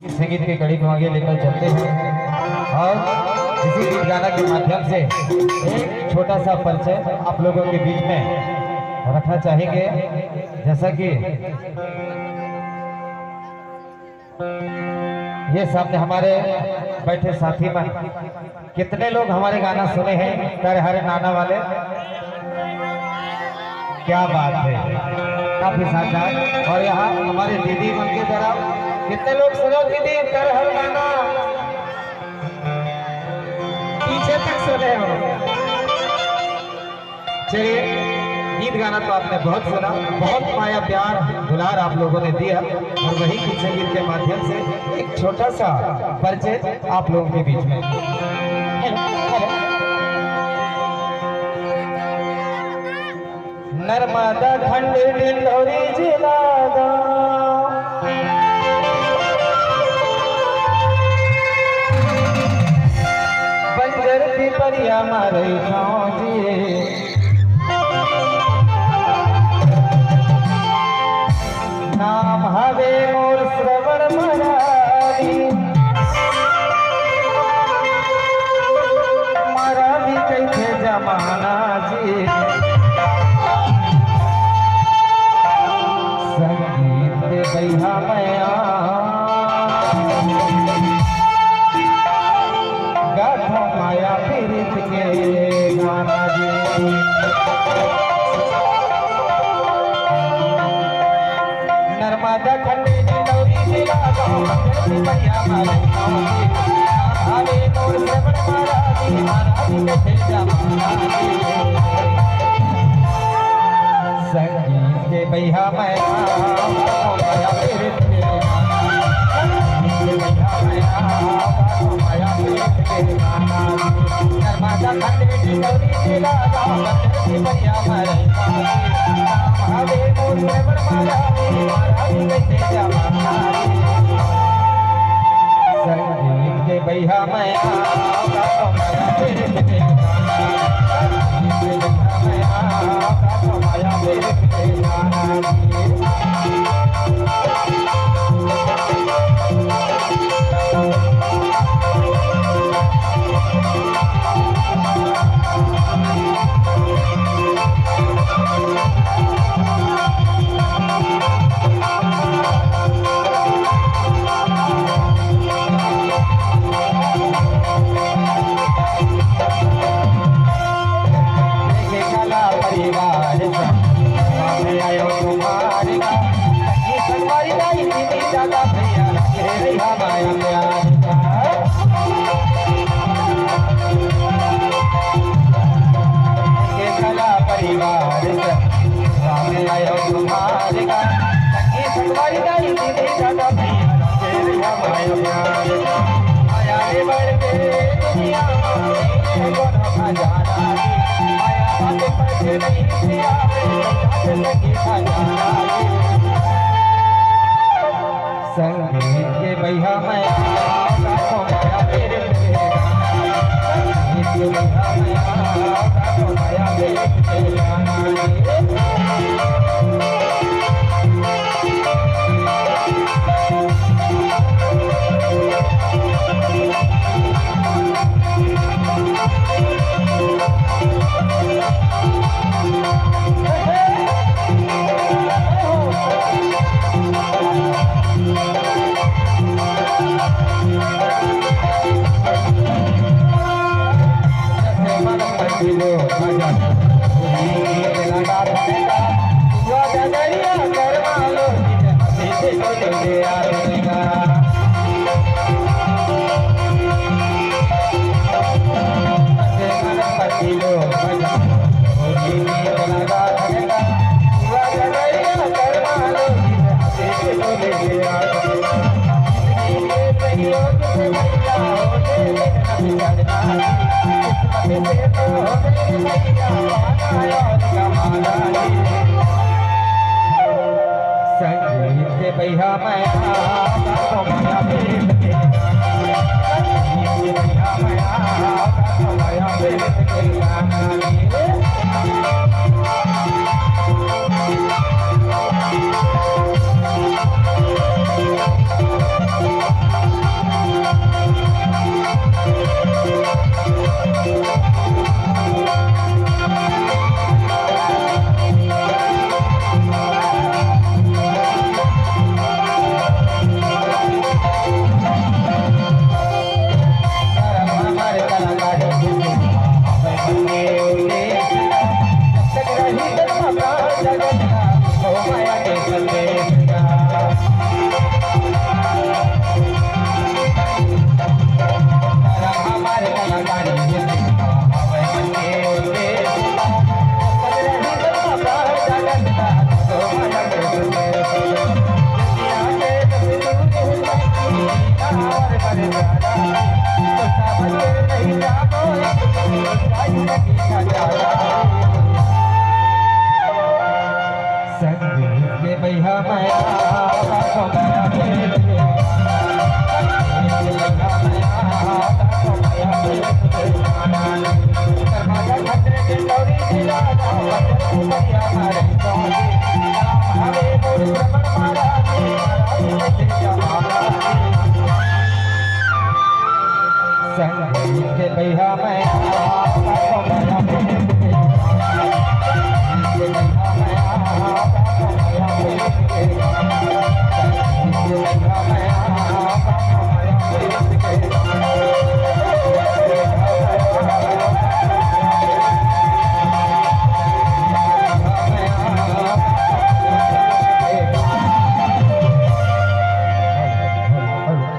संगीत के कड़ी को आगे लेकर चलते हैं और इसी गीत गाना के माध्यम से एक छोटा सा परिचय आप लोगों के बीच में रखना चाहेंगे। जैसा कि ये सामने हमारे बैठे साथी मन, कितने लोग हमारे गाना सुने हैं कर हरे नाना वाले, क्या बात है, काफी शानदार। और यहाँ हमारे दीदी मन की तरफ कितने लोग सुनो दीदी कर हर गाना, पीछे तक सुने हो। चलिए, गीत गाना तो आपने बहुत सुना, बहुत माया प्यार दुलार आप लोगों ने दिया और वही गीत संगीत के माध्यम से एक छोटा सा परिचय आप लोगों के बीच में। नर्मदा खंड डिंडोरी जिला बंजर पिपरिया मारे नाम हवे मोर श्रवण मरारी, मरारी कैसे जमाना जी, संगीत बैहा मैया गाथा माया पीरित के गाना जी। नर्मदा खंडे डिंडोरी जिला पिपरिया मारे हवे मोर श्रवण मरारी, मरारी कैसे जमाना जी, संगीत के बैहा मैया माया पीरित के गाना, नर्मदा खंडे डिंडोरी जिला पिपरिया मारे हवे मोर श्रवण मरारी, मरारी कैसे जमाना जी, संगीत के बैहा मैया माया पीरित के गाना, माया पीरित के गाना संगीत के बैहा मैया माया पीरित के गाना, संगीत के बैहा मैया माया पीरित के गाना। संगीत के बैहा मैया माया पीरित के गाना, संगीत के बैहा मैया माया पीरित के गाना। संगीत के भैया संगीत के भैया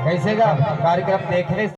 कैसे का कार्यक्रम देखने